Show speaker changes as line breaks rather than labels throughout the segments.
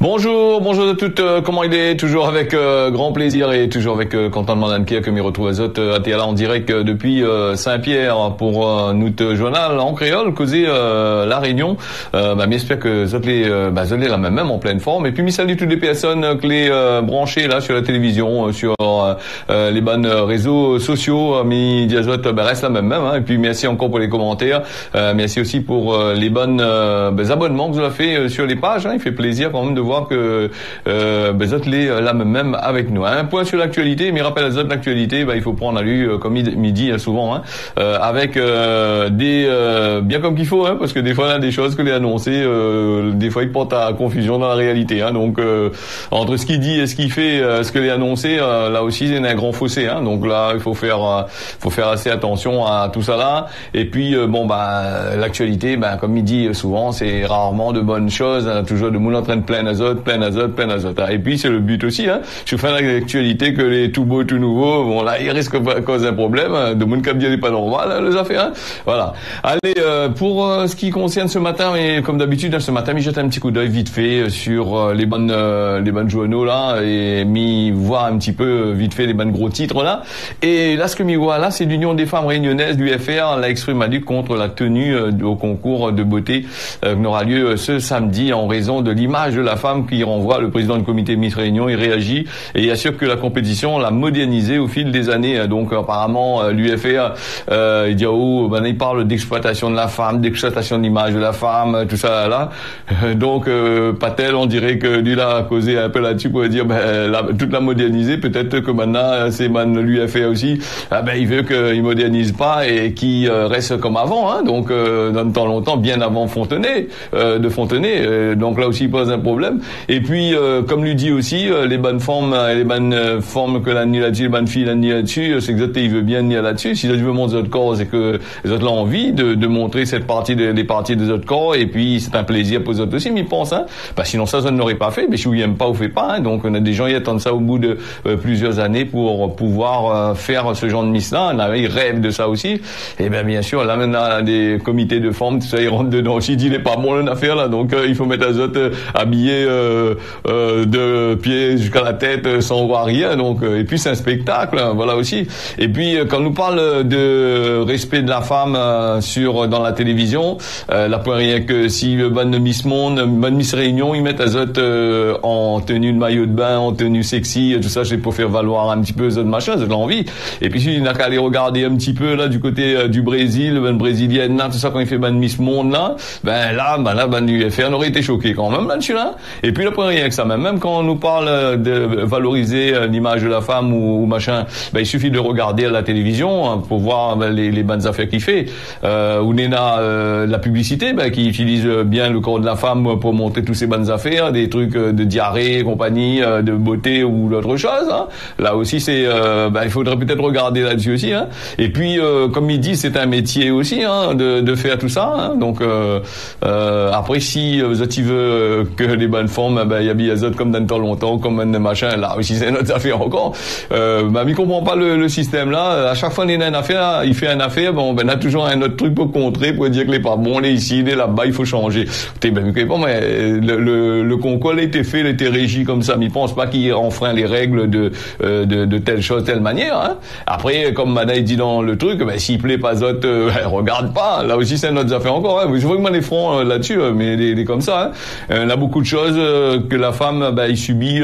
Bonjour de toutes, comment il est? Toujours avec grand plaisir et toujours avec contentement d'Anne que m'y retrouve à Zot là en direct depuis Saint-Pierre pour notre journal en créole causé la Réunion. J'espère que Zot les la même en pleine forme. Et puis, salut toutes les personnes que les branchées là sur la télévision, sur les bonnes réseaux sociaux, Zot reste la même hein. Et puis merci encore pour les commentaires, merci aussi pour les bonnes abonnements que vous avez fait sur les pages. Il fait plaisir quand même de voir que Zot les la même avec nous. Un point sur l'actualité, mais rappelle à Zot l'actualité, il faut prendre à lui comme il dit souvent, avec des bien comme qu'il faut, parce que des fois il y a des choses que les annoncés, des fois ils portent à confusion dans la réalité. Donc entre ce qu'il dit et ce qu'il fait, ce que les annoncés, là aussi il y a un grand fossé. Donc là il faut faire assez attention à tout ça là. Et puis l'actualité, comme il dit souvent, c'est rarement de bonnes choses, toujours de monde en train de plein azote. Et puis c'est le but aussi, je fais l'actualité que les tout beaux, tout nouveaux, bon là, ils risquent de causer un problème, de monde comme dire pas normal, les affaires, Voilà. Allez, pour ce qui concerne ce matin, et comme d'habitude, ce matin, jette un petit coup d'œil vite fait sur les bonnes journaux là, et voir un petit peu vite fait les bonnes gros titres là. Et là, ce que vois là, c'est l'Union des femmes réunionnaises du FR, la exprime à lutte contre la tenue au concours de beauté qui aura lieu ce samedi en raison de l'image de la femme qui renvoie le président du comité Miss Réunion. Il réagit et il assure que la compétition l'a modernisée au fil des années. Donc apparemment l'UFR il dit il parle d'exploitation de la femme, d'exploitation de l'image de la femme, tout ça là. Donc Patel, on dirait que lui là a causé un peu là-dessus pour dire toute la moderniser. Peut-être que maintenant c'est l'UFR aussi. Il veut qu'il modernise pas et qu'il reste comme avant. Donc dans le temps longtemps, bien avant Fontenay, donc là aussi il pose un problème. Et puis comme lui dit aussi, les bonnes formes que l'on nie là-dessus, les bonnes filles l'on nie là-dessus, c'est que il veut bien nier là-dessus. Si je veux montrer notre corps, c'est que les autres ont envie de montrer cette partie les parties des autres corps, et puis c'est un plaisir pour les autres aussi, mais ils pensent, sinon ça ne l'aurait pas fait. Mais si vous n'aimez pas, vous faites pas. Donc on a des gens qui attendent ça au bout de plusieurs années pour pouvoir faire ce genre de miss-là. Ils rêvent de ça aussi. Et bien sûr, là maintenant des comités de forme, tout ça, ils rentrent dedans aussi, il est pas bon l'affaire là. Donc il faut mettre les autres habillés de pieds jusqu'à la tête sans voir rien. Donc et puis c'est un spectacle, voilà aussi. Et puis quand on nous parle de respect de la femme dans la télévision, la point rien que si bonne Miss Monde, bonne Miss Réunion, ils mettent les autres en tenue de maillot de bain, en tenue sexy, tout ça, c'est pour faire valoir un petit peu les autres machins, c'est de l'envie. Et puis il n'a qu'à aller regarder un petit peu là du côté du Brésil, bonne brésilienne là, tout ça, quand il fait bonne Miss Monde là, là bonne UFR, on aurait été choqué quand même là-dessus là. Et puis le point rien que ça même quand on nous parle de valoriser l'image de la femme ou machin, il suffit de regarder à la télévision pour voir les bonnes affaires qu'il fait. Ou Nena la publicité qui utilise bien le corps de la femme pour montrer toutes ces bonnes affaires, des trucs de diarrhée, compagnie, de beauté ou d'autres choses. Là aussi c'est il faudrait peut-être regarder là-dessus aussi. Et puis comme il dit, c'est un métier aussi de faire tout ça. Donc après si tu veux que les bonnes formes, il y a bien comme dans le temps longtemps, comme un machin, là aussi c'est notre affaire encore. Il comprend pas le système là. À chaque fois qu'il y a une affaire, il fait une affaire, on a toujours un autre truc pour contrer, pour dire que les pas bon, les ici, les là-bas, il faut changer. Le concours a été fait, il a été régi comme ça, mais il pense pas qu'il enfreint les règles de telle chose, telle manière. Après, comme Mada dit dans le truc, s'il plaît pas autres, regarde pas. Là aussi c'est notre affaire encore. Je vois que les francs là-dessus, mais les comme ça. On a beaucoup de choses que la femme il subit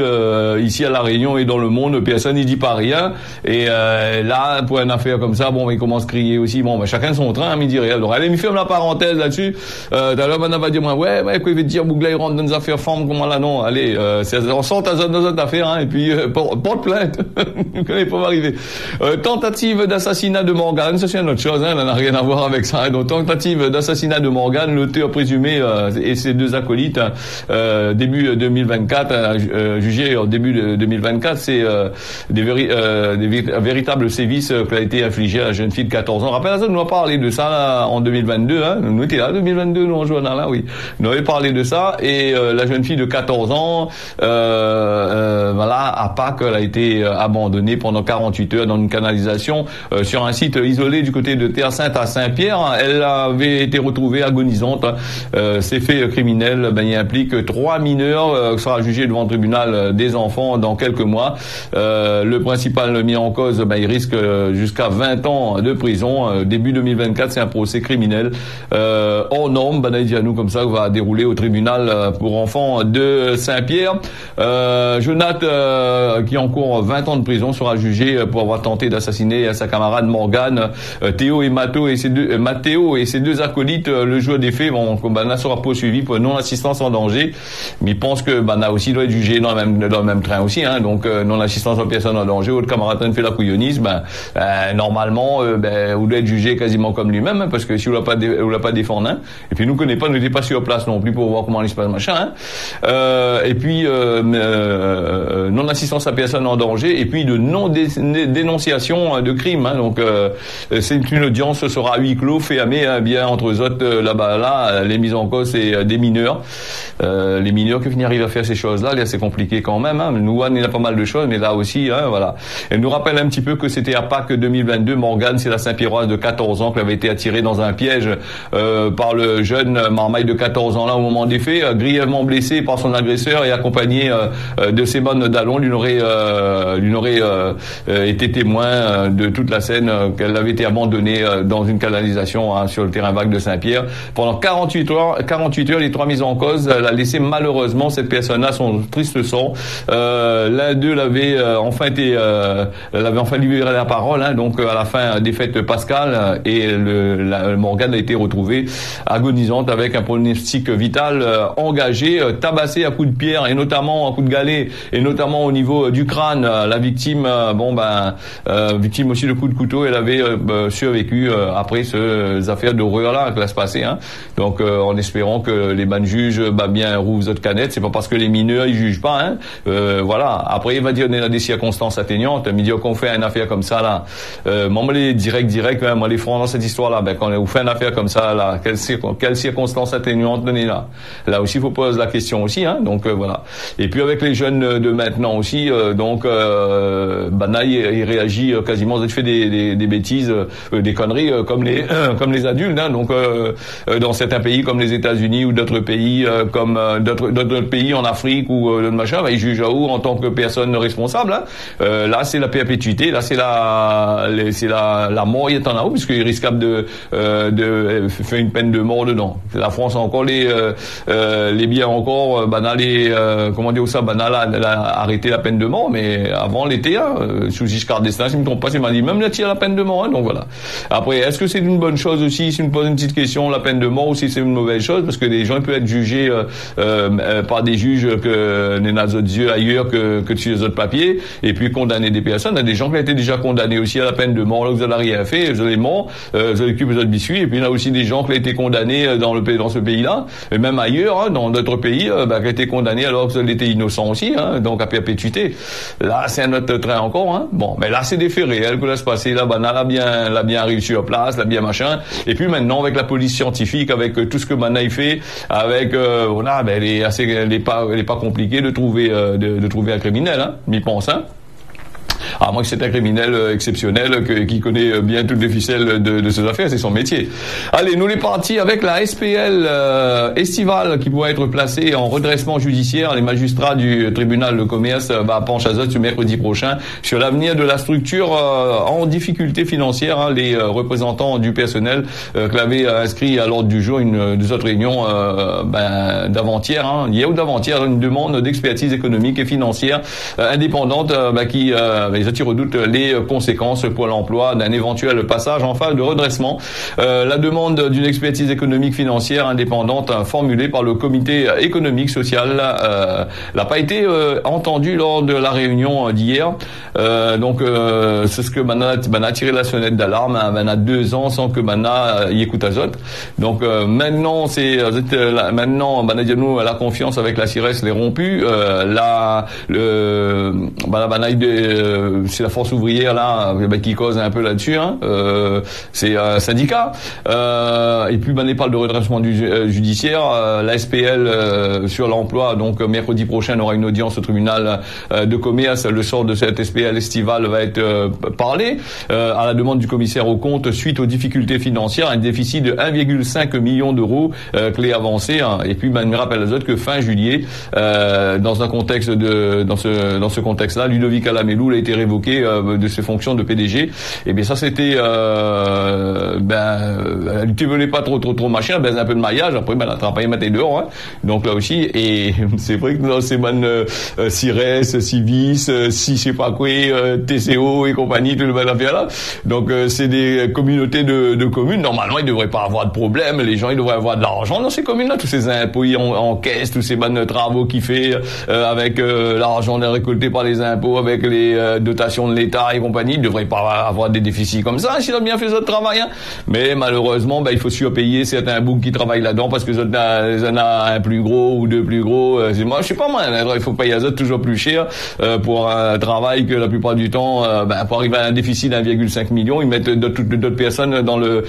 ici à la Réunion et dans le monde, personne n'y dit pas rien. Et là pour une affaire comme ça, il commence à crier aussi. Chacun son train, il dit rien. Alors allez, me ferme la parenthèse là-dessus. D'alors madame va dire quoi il veut dire Bougla il rentre dans des affaires femmes, comment là non. Allez, on sort dans cette affaire et puis porte plainte. Il peut m'arriver. Tentative d'assassinat de Morgane, ça c'est une autre chose, ça n'a rien à voir avec ça. Donc tentative d'assassinat de Morgane, l'auteur présumé et ses deux acolytes début 2024, jugé en début de 2024, c'est des véritables sévices qui a été infligé à la jeune fille de 14 ans. Rappelez-vous, nous avons parlé de ça là, en 2022, nous étions là 2022, nous en journal là, oui. Nous avons parlé de ça et la jeune fille de 14 ans, à Pâques, elle a été abandonnée pendant 48 heures dans une canalisation sur un site isolé du côté de Terre-Sainte à Saint-Pierre. Elle avait été retrouvée agonisante. Ces faits criminels, il implique 3 mineurs sera jugé devant le tribunal des enfants dans quelques mois. Le principal mis en cause, il risque jusqu'à 20 ans de prison. Début 2024, c'est un procès criminel hors norme, Dianou, comme ça, va dérouler au tribunal pour enfants de Saint-Pierre. Jonathan, qui encourt 20 ans de prison, sera jugé pour avoir tenté d'assassiner sa camarade Morgane. Théo et Mathéo et ses deux acolytes, le jour des faits, sera poursuivi pour non-assistance en danger. Mais il pense que aussi doit être jugé dans le même train aussi, hein. Donc non-assistance aux personnes en danger, votre camarade fait la couillonise, normalement, vous doit être jugé quasiment comme lui-même, hein, parce que si vous l'a pas défendu, hein. Et puis nous connaissons pas, nous n'étions pas sur place non plus pour voir comment il se passe machin, hein. Et puis non-assistance à personne en danger, et puis de non-dénonciation de crime, hein. Donc c'est une audience, ce sera à huis clos, fermé, hein, bien entre eux autres, là, les mises en cause, c'est des mineurs. Les mineurs qui arrivent à faire ces choses-là, c'est compliqué quand même, hein. Nous, il y a pas mal de choses, mais là aussi, hein, voilà. Elle nous rappelle un petit peu que c'était à Pâques 2022, Morgane, c'est la Saint-Pierroise de 14 ans qui avait été attirée dans un piège par le jeune marmaille de 14 ans là au moment des faits, grièvement blessé par son agresseur et accompagné de ses bonnes Dallon, lui n'aurait été témoin de toute la scène, qu'elle avait été abandonnée dans une canalisation, hein, sur le terrain vague de Saint-Pierre. Pendant 48 heures, les trois mises en cause l'a laissé malheureusement, cette personne-là, son triste sort. L'un d'eux l'avait enfin libéré la parole, hein, donc à la fin des fêtes pascales, et Morgane a été retrouvée agonisante avec un pronostic vital engagé, tabassée à coups de pierre et notamment à coups de galet, et notamment au niveau du crâne. La victime, victime aussi de coups de couteau, elle avait survécu après ces affaires d'horreur-là qui va se passer, hein. Donc en espérant que les bonnes juges bien rouvrent votre canette, c'est pas parce que les mineurs ils jugent pas, hein. Voilà. Après il va dire on a des circonstances atténuantes, mais dire qu'on fait une affaire comme ça là, moi les direct, hein, moi les francs dans cette histoire-là, quand on fait une affaire comme ça là, quelles circonstances atténuantes donnez là. Là aussi il faut poser la question aussi, hein. Donc voilà. Et puis avec les jeunes de maintenant aussi, il réagit quasiment, il fait des bêtises, des conneries comme les adultes, hein. Donc dans certains pays comme les États-Unis ou d'autres pays comme d'autres pays en Afrique ou machin, ils jugent à où en tant que personne responsable, hein. Là c'est la perpétuité, là c'est la mort, il est en haut puisqu'il est risquable de faire une peine de mort dedans. La France a encore les biens encore comment dire ça, arrêté la peine de mort, mais avant l'été, hein, sous Giscard d'Estaing, si je me trompe pas, c'est m'a dit même là, il y a la peine de mort, hein. Donc voilà. Après, est-ce que c'est une bonne chose aussi, si on me pose une petite question, la peine de mort, ou si c'est une mauvaise chose, parce que les gens peuvent être jugés par des juges que n'est dans d'autres yeux ailleurs que sur les autres papiers, et puis condamner des personnes. Il y a des gens qui ont été déjà condamnés aussi à la peine de mort, là vous n'avez rien fait, vous avez mort, vous avez occupé votre biscuit, et puis il y a aussi des gens qui ont été condamnés dans ce pays-là, et même ailleurs, hein, dans d'autres pays, qui ont été condamnés alors que vous étaient innocents aussi, hein, donc à perpétuité. Là, c'est un autre train encore, hein. Bon, mais là, c'est des faits réels que là se passer. Là, l'a bien réussi sur place, l'a bien machin. Et puis maintenant, avec la police scientifique, avec tout ce que Bana il fait, avec il est pas compliqué de trouver un criminel, hein. M'y pense, hein. À moins que c'est un criminel exceptionnel qui connaît bien toutes les ficelles de ses affaires, c'est son métier. Allez, nous les partis avec la SPL estivale qui pourrait être placée en redressement judiciaire. Les magistrats du tribunal de commerce penchent à ce mercredi prochain sur l'avenir de la structure en difficulté financière, hein. Les représentants du personnel qui l'avaient inscrit à l'ordre du jour des autres réunions d'avant-hier, hein. Hier ou d'avant-hier, une demande d'expertise économique et financière indépendante qui ils redoutent les conséquences pour l'emploi d'un éventuel passage en phase de redressement. La demande d'une expertise économique financière indépendante formulée par le comité économique social n'a pas été entendue lors de la réunion d'hier. C'est ce que Bana a tiré la sonnette d'alarme. Bana a 2 ans sans que Bana y écoute Azot. Donc maintenant Bana Dianou, la confiance avec la CIRES l'est rompue. Bana c'est la force ouvrière là qui cause un peu là-dessus, hein. C'est un syndicat. Et puis on parle de redressement judiciaire. La SPL sur l'emploi, donc mercredi prochain on aura une audience au tribunal de commerce. Le sort de cette SPL estivale va être parlé à la demande du commissaire aux comptes suite aux difficultés financières, un déficit de 1,5 million d'euros clé avancée, hein. Et puis je me rappelle les autres que fin juillet, dans un contexte dans ce contexte-là, Ludovic Alamelou a été révoqué de ses fonctions de PDG. Et bien ça c'était tu voulais pas trop machin, un peu de maillage, après la travailler mettre dehors, hein. Donc là aussi, et c'est vrai que dans ces bonnes CIRES, Civis, si je sais pas quoi, TCO et compagnie, tout le monde affaire là. Donc c'est des communautés de communes. Normalement ils devraient pas avoir de problème, les gens ils devraient avoir de l'argent dans ces communes-là, tous ces impôts en caisse, tous ces bonnes travaux qu'il fait avec l'argent récolté par les impôts, avec les dotations de l'État et compagnie, ils devraient pas avoir des déficits comme ça s'il a bien fait ce travail, hein. Mais malheureusement il faut surpayer certains boucs qui travaillent là-dedans parce que ils en a un plus gros ou deux plus gros. Moi je sais pas moi, il faut payer à toujours plus cher pour un travail que la plupart du temps pour arriver à un déficit d'1,5 million, ils mettent d'autres personnes dans le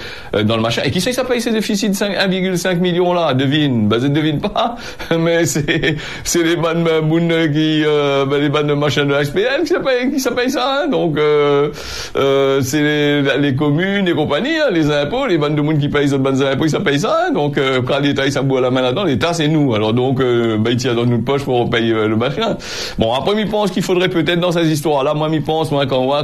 machin. Et qui sait que ça paye ces déficits de 1,5 million là? Devine, je ne devine pas, mais c'est les bonnes bounes qui les bonnes machins de la SPL qui ça paye ça, hein. Donc c'est les communes, les compagnies, hein, les impôts, les bandes de monde qui payent les autres bandes d'impôts, ça paye ça, hein. Donc quand l'État il s'aboue à la main là-dedans, l'État c'est nous. Alors donc il tient dans notre poche pour payer le machin. Bon, après je pense qu'il faudrait peut-être dans ces histoires là, moi quand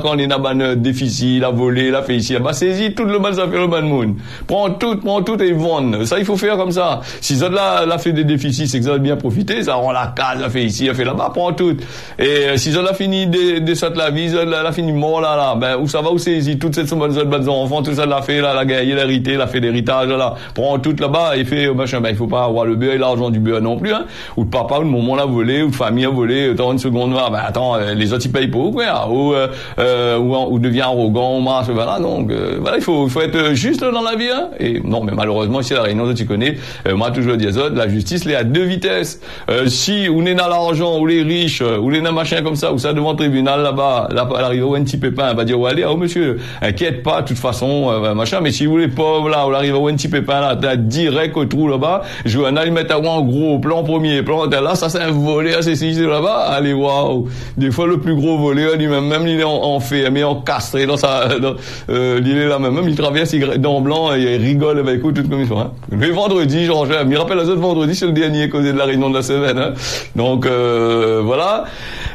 on est dans un déficit, la volée, la fait ici, saisis tout le mal ça fait le bon monde. Prends tout et vendre. Ça il faut faire comme ça. Si ça là fait des déficits, c'est que ça a bien profité, ça rend la case, la fait ici, la fait là-bas, prends tout. Et si ça l'a fini de cette la vie, ça l'a fini mort là, où ça va où saisis toute cette somme de enfants, tout ça l'a fait là, la guerre, l'hérité, l'a fait l'héritage là, prends tout là-bas et fait machin. Il faut pas avoir le beurre et l'argent du beurre non plus, hein. Ou de papa ou de maman l'a volé, ou de famille a volé, attends une seconde, attends, les autres ils payent pas quoi, ou devient arrogant, marche, voilà. Donc voilà, il faut être juste dans la vie, hein. Et non, mais malheureusement ici à la Réunion, tu connais, moi toujours dis la justice elle est à deux vitesses. Si on est dans l'argent, ou les riches, ou les machin comme ça, ou ça devant le tribunal là-bas, là à l'arrivée où un petit pépin va dire allez, monsieur, inquiète pas, de toute façon, machin. Mais si vous les pauvres là, ou l'arrivée où un petit pépin là, t'as direct au trou là-bas, je vais aller mettre à en gros plan, premier plan, là, ça c'est un volet, c'est là-bas, allez waouh. Des fois le plus gros volet, lui-même, il est en fait, mais en castré dans sa, il est là même, il traverse, il dents blanc, et il rigole, écoute, toute comme ils sont, hein. Mais vendredi, je me rappelle les autres vendredi, c'est le dernier causé de la réunion de la semaine, hein. Donc, voilà.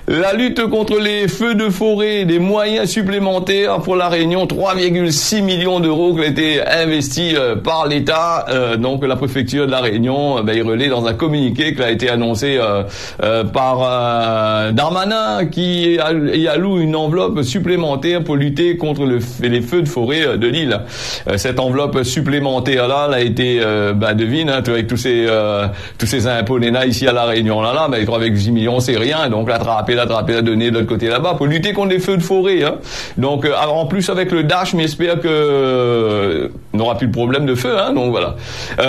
La lutte contre les feux de forêt, des moyens supplémentaires pour la Réunion, 3,6 millions d'euros qui ont été investis par l'État. Donc la préfecture de la Réunion, il relaie dans un communiqué qui a été annoncé par Darmanin, qui y alloue une enveloppe supplémentaire pour lutter contre les feux de forêt de l'île. Cette enveloppe supplémentaire là, elle a été, devine, hein, avec tous ces impôts l'ENA ici à la Réunion là, 3,6 millions c'est rien, donc l'attraper, la donner de l'autre côté là-bas pour lutter contre les feux de forêt, hein. Donc alors, en plus avec le Dash, mais j'espère que on n'aura plus de problème de feu, hein. Donc voilà.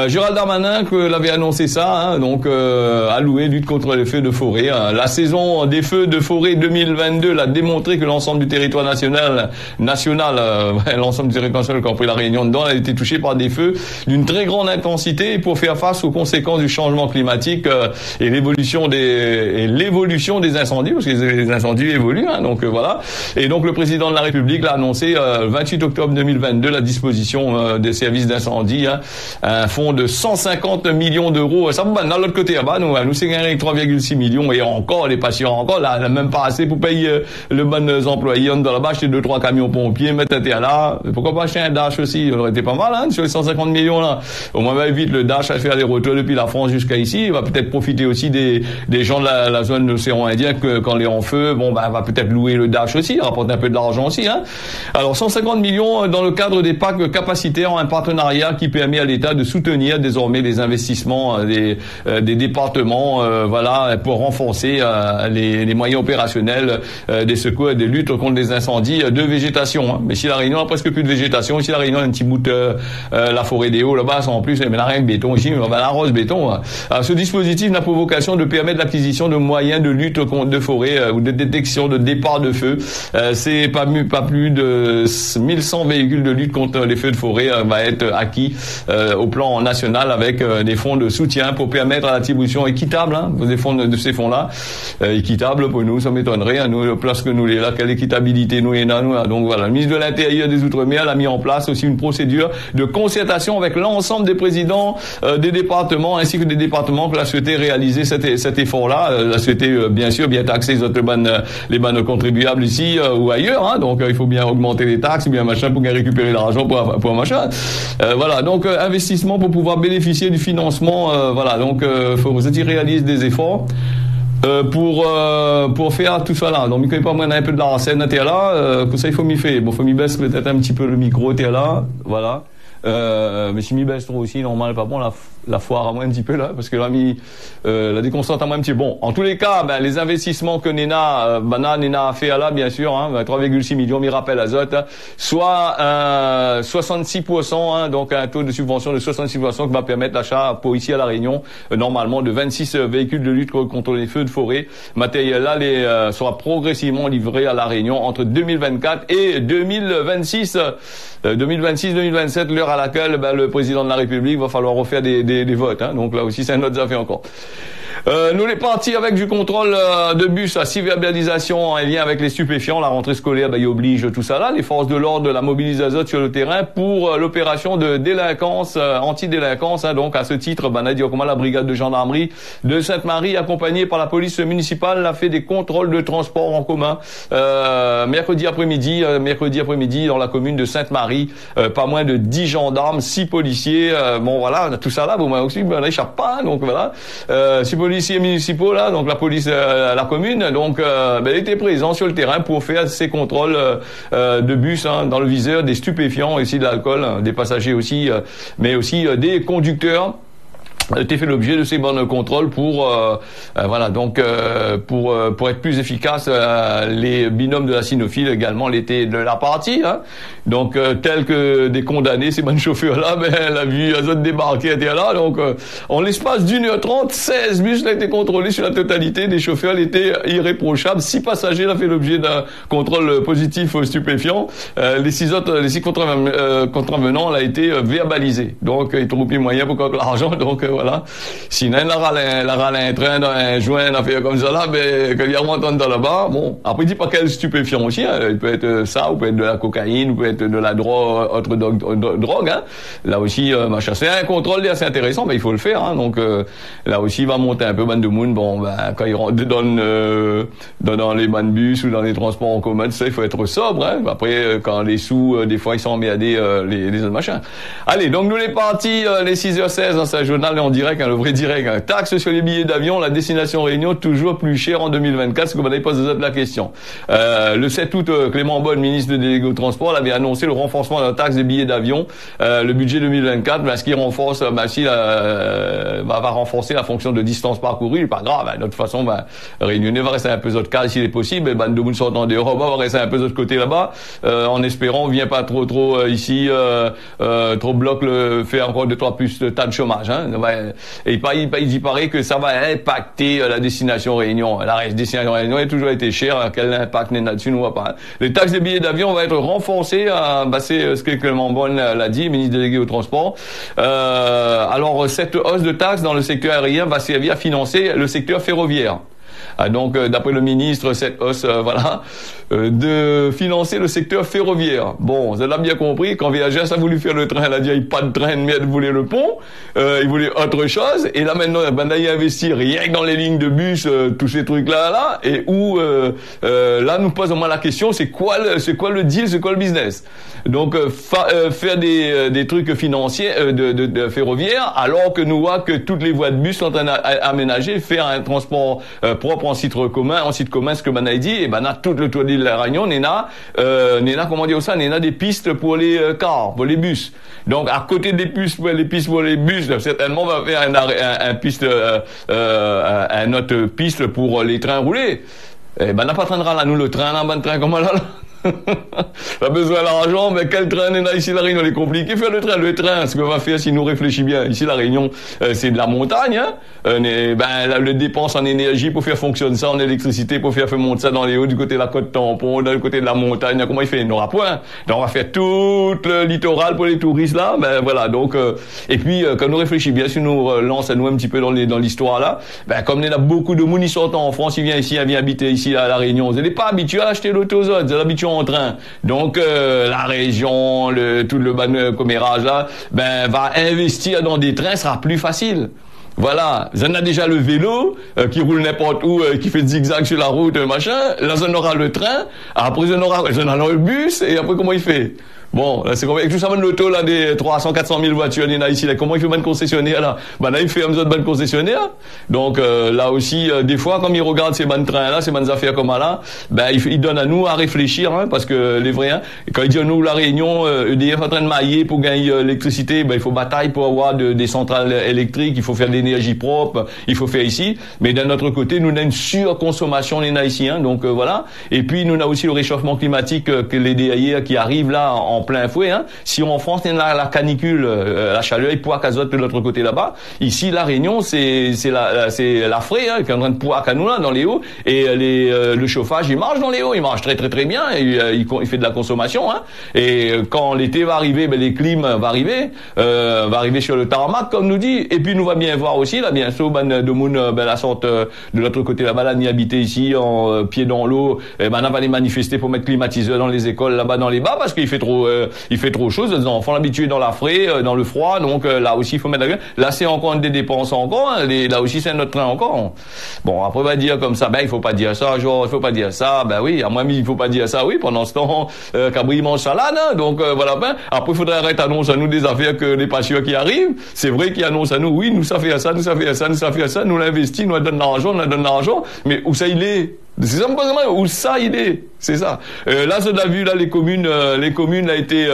Gérald Darmanin que l'avait annoncé ça, hein, donc alloué lutte contre les feux de forêt, hein. La saison des feux de forêt 2022 l'a démontré que l'ensemble du territoire national, l'ensemble du territoire national, y compris la Réunion dedans, a été touché par des feux d'une très grande intensité pour faire face aux conséquences du changement climatique et l'évolution des incendies, parce que les incendies évoluent, hein, donc voilà. Et donc le président de la République l'a annoncé le 28 octobre 2022 la disposition des services d'incendie, hein, un fonds de 150 millions d'euros. Ça va dans l'autre côté là-bas, nous c'est gagné avec 3,6 millions et encore les patients encore là, même pas assez pour payer le bon employé. On dans là-bas acheter 2-3 camions pompiers, mettre un là. Pourquoi pas acheter un Dash aussi? Ça aurait été pas mal, hein, sur les 150 millions là. Au moins va vite le Dash à faire les retours depuis la France jusqu'à ici. Il va peut-être profiter aussi des gens de la zone de l'océan Indien que quand les en feu, va peut-être louer le Dash aussi, rapporter un peu de l'argent aussi, hein. Alors 150 millions dans le cadre des packs capacitaires ministères ont un partenariat qui permet à l'État de soutenir désormais les investissements des départements, voilà, pour renforcer les moyens opérationnels des secours et des luttes contre les incendies de végétation. Hein. Mais si la Réunion a presque plus de végétation, ici la Réunion a un petit bout de la forêt des Hauts là-bas, en plus, mais là rien que béton ici, on va la rose béton. Hein. Alors, ce dispositif n'a pour vocation de permettre l'acquisition de moyens de lutte contre de forêt ou de détection de départ de feu. C'est pas plus de 1100 véhicules de lutte contre les feux de forêt va être acquis au plan national avec des fonds de soutien pour permettre à l'attribution équitable des fonds de ces fonds-là. Équitable pour nous, ça m'étonnerait. Hein, nous, lorsque nous les là, quelle équitabilité nous est là, nous. Donc voilà, le ministre de l'Intérieur des Outre-mer a mis en place aussi une procédure de concertation avec l'ensemble des présidents des départements ainsi que des départements qui a souhaité réaliser cet effort-là. A souhaité bien sûr bien taxer les bannes contribuables ici ou ailleurs. Hein, donc il faut bien augmenter les taxes, bien machin pour bien récupérer l'argent pour un machin. Voilà, donc investissement pour pouvoir bénéficier du financement. Voilà, donc faut que vous réalisez des efforts. Pour faire tout ça là. Donc, il connaît pas, moi, un peu de la scène, t'es là, que ça, il faut m'y faire. Bon, faut m'y baisser peut-être un petit peu le micro, t'es là, voilà. Mais si m'y baisse trop aussi, normal, pas bon, la foire à moi un petit peu là, parce que là, la déconstante à moi un petit peu. Bon, en tous les cas, les investissements que Nena a fait là, bien sûr, 3,6 millions, m'y rappelle azote, soit 66%, donc un taux de subvention de 66% qui va permettre l'achat pour ici à La Réunion, normalement de 26 véhicules de lutte contre les feux de forêt. Matériel là sera progressivement livré à La Réunion entre 2024 et 2026. 2026-2027, l'heure à laquelle le président de la République va falloir refaire des votes. Hein. Donc là aussi, c'est un autre affaire encore. Nous les partis avec du contrôle de bus à 6 verbalisations en lien avec les stupéfiants, la rentrée scolaire, il oblige tout ça là, les forces de l'ordre, la mobilisation sur le terrain pour l'opération de délinquance, anti-délinquance. Hein, donc à ce titre, Nadia Okuma, la brigade de gendarmerie de Sainte-Marie, accompagnée par la police municipale, a fait des contrôles de transport en commun mercredi après-midi dans la commune de Sainte-Marie, pas moins de 10 gendarmes, 6 policiers. Bon voilà, tout ça là, vous m'avez aussi, n'échappe pas. Hein, donc voilà, 6 policiers municipaux là, donc la police à la commune, donc était présent sur le terrain pour faire ces contrôles de bus dans le viseur des stupéfiants, aussi de l'alcool, des passagers aussi, mais aussi des conducteurs. T'es fait l'objet de ces bonnes contrôles pour voilà, donc pour être plus efficace, les binômes de la cynophile également l'étaient de la partie, hein. Donc tels que des condamnés, ces bonnes chauffeurs là, la vue à zone débarquée était là, donc en l'espace d'1h30, 16 bus ont été contrôlés sur la totalité, des chauffeurs étaient irréprochables, 6 passagers ont fait l'objet d'un contrôle positif stupéfiant, les 6 contrevenants ont été verbalisés, donc ils trouvent plus moyen pour que l'argent, donc voilà. Sinon, la râle un train dans un joint, une affaire comme ça là, que les remontent dans là-bas. Bon, après, dis pas quel stupéfiant aussi, hein. Il peut être ça, ou peut être de la cocaïne, ou peut être de la drogue, autre drogue, hein. Là aussi, machin. C'est un contrôle assez intéressant, mais il faut le faire, hein. Donc, là aussi, il va monter un peu, ban de monde. Bon, quand il rentre dans les ban de bus ou dans les transports en commun, ça, il faut être sobre, hein. Après, quand les sous, des fois, ils sont emmerdés, les autres machins. Allez, donc, nous les partis, les 6h16 dans sa journal, en direct, le vrai direct. Hein. Taxe sur les billets d'avion, la destination Réunion, toujours plus cher en 2024, ce que vous n'avez pas posé la question. Le 7 août, Clément Bonne, ministre délégué au transport, avait annoncé le renforcement de la taxe des billets d'avion. Le budget 2024, ce qui renforce, va renforcer la fonction de distance parcourue, pas grave. De toute façon, Réunionnais va rester un peu autre cas s'il est possible. De monde sortant d'Europe va rester un peu de l'autre côté là-bas, en espérant, vient pas trop ici, trop bloque faire encore 2-3 plus de tas de chômage. Hein. Et il paraît que ça va impacter la destination Réunion. La destination Réunion a toujours été chère. Quel impact n'est là-dessus, nous voit pas. Les taxes des billets d'avion vont être renforcées. C'est ce que Clément Bonne l'a dit, ministre délégué au transport. Alors, cette hausse de taxes dans le secteur aérien va servir à financer le secteur ferroviaire. Donc, d'après le ministre, cette hausse, de financer le secteur ferroviaire. Bon, vous avez bien compris, quand VHS a voulu faire le train, elle a dit, il n'y a pas de train, mais elle voulait le pont, il voulait autre chose, et là maintenant, il a investi rien que dans les lignes de bus, tous ces trucs-là, et où, là, nous posons moins la question, c'est quoi le deal, c'est quoi le business? Donc, faire des trucs financiers, de ferroviaire, alors que nous voyons que toutes les voies de bus sont aménagées, faire un transport propre en site commun, ce que man a dit, et ben, a tout le tour de la Réunion, n'ena, comment dire ça, n'ena des pistes pour les cars, pour les bus. Donc, à côté des pistes pour les bus, certainement, on va faire une autre piste pour les trains roulés. Eh ben, n'a pas traînera là, nous, le train, là, train, comment là? Pas besoin d'argent, mais quel train est ici, la Réunion, il est compliqué. Faire le train, ce qu'on va faire si nous réfléchit bien. Ici, la Réunion, c'est de la montagne, hein. Le dépense en énergie pour faire fonctionner ça, en électricité, pour faire monter ça dans les hauts, du côté de la côte tampon, dans le côté de la montagne, comment il fait? Il n'aura point. Donc, on va faire tout le littoral pour les touristes, là. Ben, voilà. Donc, et puis, quand nous réfléchit bien, si nous lançons nous un petit peu dans l'histoire, là, ben, comme il y a beaucoup de monde, ils sortent en France, ils viennent ici, ils viennent habiter ici, à la Réunion. Vous n'êtes pas habitués à acheter l'autozone, vous êtes habitués en train. Donc la région, tout le ban commérage là, ben va investir dans des trains, sera plus facile. Voilà, on a déjà le vélo qui roule n'importe où, qui fait zigzag sur la route, machin. Là, on aura le train. Après, on aura le bus. Et après, comment il fait? Bon, là, c'est comme, avec tout ça, l'auto, là, des 300, 400 000 voitures, il y en a ici, là. Comment il fait ban concessionnaire, là? Ben, là, il fait un besoin de ban concessionnaire. Donc, là aussi, des fois, comme il regarde ces ban trains, là, ces ban affaires comme là, ben, il donne à nous à réfléchir, hein, parce que les vrais, hein, quand il dit à nous, la Réunion, EDF est en train de mailler pour gagner l'électricité, ben, il faut bataille pour avoir des centrales électriques, il faut faire de l'énergie propre, il faut faire ici. Mais d'un autre côté, nous, on a une surconsommation, les haïtiens, donc, voilà. Et puis, nous, on a aussi le réchauffement climatique, que les DAI qui arrivent là, en plein fouet, hein. Si en France, il y a la canicule, la chaleur, et poids qu'azote de l'autre côté là-bas. Ici, la Réunion, c'est la frais, hein, qui est en train de poids qu'à nous là, dans les hauts. Et le chauffage, il marche dans les hauts, il marche très très très bien. Et, il fait de la consommation, hein. Et quand l'été va arriver, ben, les clims va arriver sur le tarmac, comme nous dit. Et puis, nous va bien voir aussi, là, bien sûr, ben, de moun, ben, la sorte, de l'autre côté là-bas, là, ni habiter ici, en pied dans l'eau, ben, on va les manifester pour mettre climatiseur dans les écoles, là-bas, dans les bas, parce qu'il fait trop chaud, les enfants habitués dans la frais, dans le froid, donc là aussi il faut mettre la gueule. Là c'est encore des dépenses encore, hein, là aussi c'est notre train encore. Bon, après on va dire comme ça, ben il faut pas dire ça, genre il faut pas dire ça, ben oui, à moi il faut pas dire ça, oui, pendant ce temps Cabri mange salade, hein, donc voilà, ben après il faudrait arrêter d'annoncer à nous des affaires que les patients qui arrivent, c'est vrai qu'ils annoncent à nous, oui, nous ça fait ça, nous ça fait ça, nous ça fait ça, nous l'investit, nous donne l'argent, mais où ça il est? C'est ça, où ça il est, c'est ça. Là, on a vu là les communes a été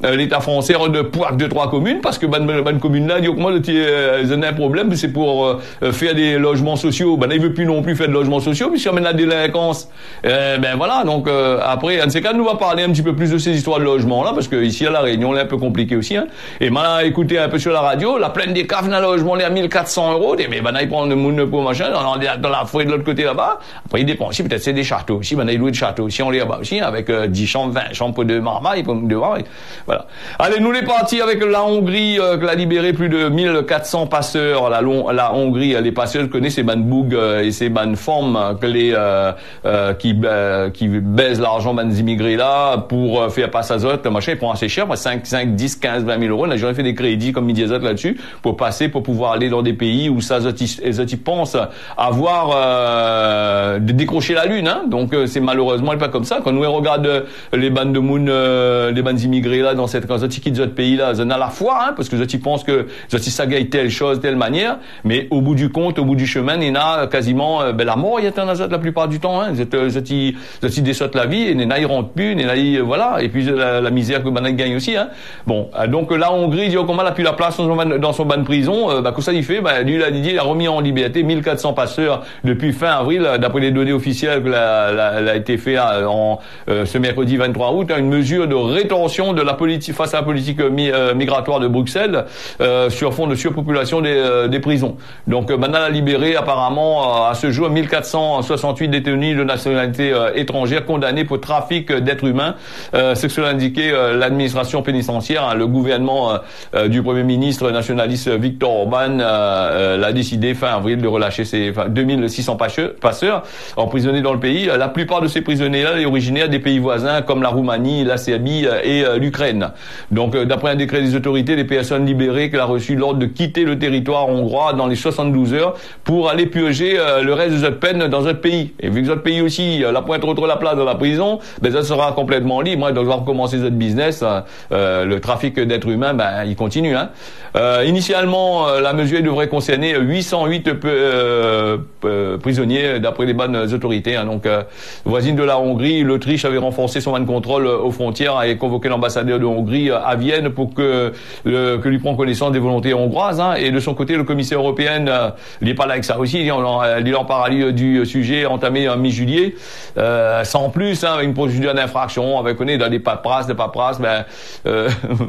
l'État français de poids de 3 communes parce que ban commune là, dit comment ils ont un problème, c'est pour faire des logements sociaux. Ben là, il veut plus non plus faire de logements sociaux puisqu'il amène la délinquance. Ben voilà, donc après, en ces cas, nous va parler un petit peu plus de ces histoires de logement là parce que ici à la Réunion, là un peu compliqué aussi, hein. Et maintenant, écoutez un peu sur la radio, la plaine des caves dans le logement là à 1400 €, mais ben là il prend le monde pour machin dans la forêt de l'autre côté là-bas. Après, il dépend aussi, peut-être c'est des châteaux. Ici, ben, il loue des châteaux. Ici, on les là-bas aussi, avec 10 chambres, 20 chambres de marmaille, de marmaille. Voilà. Allez, nous les partis avec la Hongrie, qui a libéré plus de 1400 passeurs. La Hongrie, les passeurs connaissent ces ban boug et ces ban formes que qui baisent l'argent ban immigrés là pour faire passer azote, machin, ils prennent assez cher, 5, 10, 15, 20 000 €. On a jamais fait des crédits comme midi azote là-dessus pour passer, pour pouvoir aller dans des pays où ça, ils pensent avoir, de décrocher la lune, hein. Donc c'est malheureusement pas comme ça. Quand nous regarde les bandes de moun, les bandes immigrés là dans cette quand ils quittent notre pays là, ils ont à la foi, hein, parce que ils pensent que ils ça gagne telle chose, telle manière, mais au bout du compte, au bout du chemin, il y en a quasiment la mort, il y a un azot la plupart du temps, hein. Ils dessautent la vie, et ils rentrent plus, voilà, et puis la misère que Banak gagne aussi, hein. Bon, donc la Hongrie dit comment elle a plus la place dans son ban de prison, que ça il fait, lui il a remis en liberté 1400 passeurs depuis fin avril, d'après les données officielles que a été fait ce mercredi 23 août, une mesure de rétention de la politique face à la politique migratoire de Bruxelles sur fond de surpopulation des prisons. Donc maintenant a libéré apparemment à ce jour 1468 détenus de nationalité étrangère condamnés pour trafic d'êtres humains. C'est ce que l'a indiqué l'administration pénitentiaire, hein. Le gouvernement du Premier ministre nationaliste Viktor Orban l'a décidé fin avril de relâcher ces 2600 passeurs emprisonnés dans le pays. La plupart de ces prisonniers-là sont originaires des pays voisins comme la Roumanie, la Serbie et l'Ukraine. européenne. Donc, d'après un décret des autorités, les personnes libérées qu'elle a reçu l'ordre de quitter le territoire hongrois dans les 72 heures pour aller purger le reste de cette peine dans un pays. Et vu que notre pays aussi, la pointe retrouve la place dans la prison, ben ça sera complètement libre. Donc, on va recommencer notre business. Le trafic d'êtres humains, ben, il continue. Hein. Initialement, la mesure devrait concerner 808 prisonniers, d'après les bonnes autorités. Hein. Donc, voisine de la Hongrie, l'Autriche avait renforcé son man contrôle aux frontières et convoqué l'ambassadeur de Hongrie à Vienne pour que lui prenne connaissance des volontés hongroises. Hein. Et de son côté, le commissaire européen, il n'est pas là avec ça aussi. Il en parle du sujet entamé en mi-juillet, sans plus, hein, avec une procédure d'infraction, avec dans des paperasses, ben,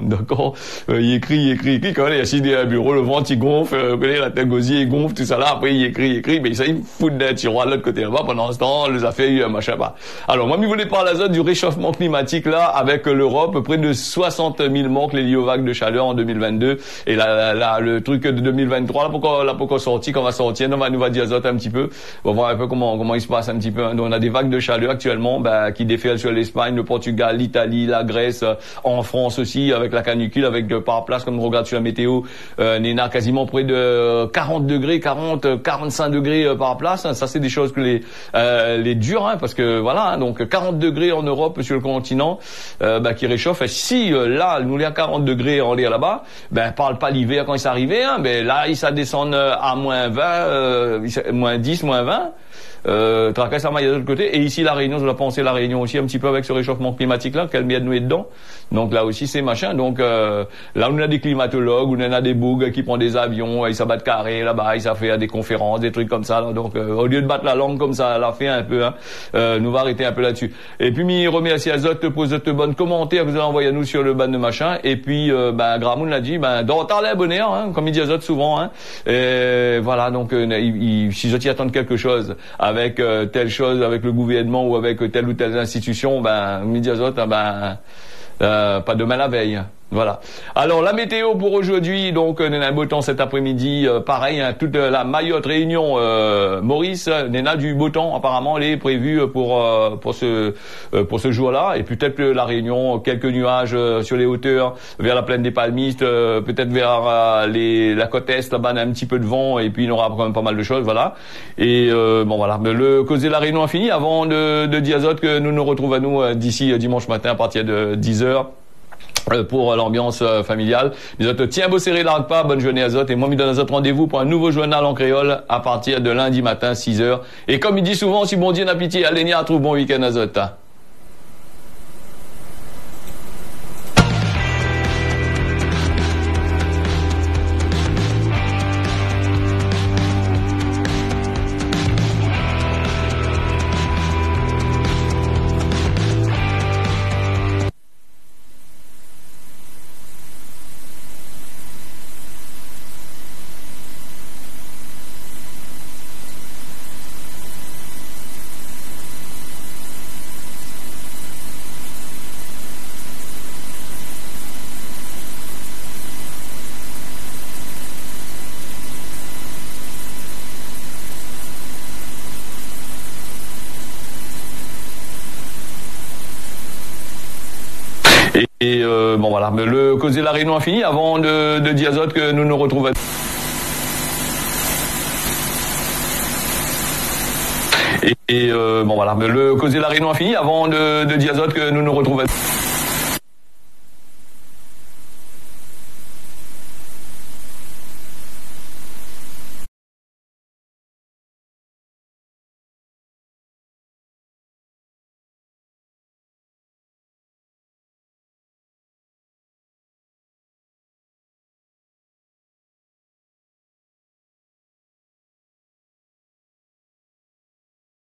d'accord, il écrit, quand il est assis à un bureau, le ventre il gonfle, la tête gosier il gonfle, tout ça là, après il écrit, mais ça il fout d'un tiroir de l'autre côté là-bas, pendant ce temps, les affaires, machin, pas. Alors, moi, je voulais parler à du réchauffement climatique là, avec l'Europe, près de 60 000 morts liés aux vagues de chaleur en 2022, et là, le truc de 2023, là, pourquoi sorti, quand on va sortir, on va dire azote un petit peu, on va voir un peu comment il se passe un petit peu. Donc, on a des vagues de chaleur actuellement, qui déferlent sur l'Espagne, le Portugal, l'Italie, la Grèce, en France aussi, avec la canicule, avec par place, comme on regarde sur la météo, Néna, quasiment près de 40 degrés, 45 degrés par place. Ça, c'est des choses que les durs, hein, parce que voilà, hein, donc 40 degrés en Europe sur le continent, qui réchauffe. Et si là, nous les à 40 degrés en l'air là-bas, parle pas l'hiver quand il s'arrivait, hein, là, il ça descend à moins 20, moins 10, moins 20. Tracasse à de l'autre côté. Et ici, la Réunion, je dois penser la Réunion aussi un petit peu avec ce réchauffement climatique-là, qu'elle met de nous dedans. Donc là aussi, c'est machin. Donc là, on a des climatologues, on a des bougs qui prennent des avions, ils s'abattent carré là-bas, ils savent faire des conférences, des trucs comme ça. Là. Donc au lieu de battre la langue comme ça, la fait un peu, hein, nous va arrêter un peu là-dessus. Et puis, m'y remercie Azote pour votre bonne commentaire que vous avez envoyé à nous sur le ban de machin. Et puis, Gramoun l'a dit, dans ta bonheur, hein, comme il dit Azote souvent, hein. Et voilà, donc si Azote y attendent quelque chose, avec telle chose, avec le gouvernement ou avec telle ou telle institution, Midi Azote, pas demain la veille. Voilà. Alors la météo pour aujourd'hui, donc on a un beau temps cet après-midi, pareil, hein, toute la Mayotte, Réunion, Maurice, on a du beau temps apparemment, elle est prévue pour ce jour-là, et peut-être la Réunion, quelques nuages sur les hauteurs, vers la plaine des Palmistes, peut-être vers la côte est, là-bas on a un petit peu de vent, et puis il y aura quand même pas mal de choses, voilà. Et voilà, le causer la Réunion a fini, avant de dire Azote que nous nous retrouvons à nous d'ici dimanche matin à partir de 10h. Pour l'ambiance familiale. Les autres, tiens, beau serré, l'arrête pas, bonne journée Azote. Et moi, je donne Azote rendez-vous pour un nouveau journal en créole à partir de lundi matin, 6h. Et comme il dit souvent, si bon Dieu n'a pitié, allez, trouve bon week-end Azote. Et voilà, le causer la Réunion a fini, avant de dire Azote que nous nous retrouvons. Et voilà, le causer la Réunion a fini, avant de dire Azote que nous nous retrouvons.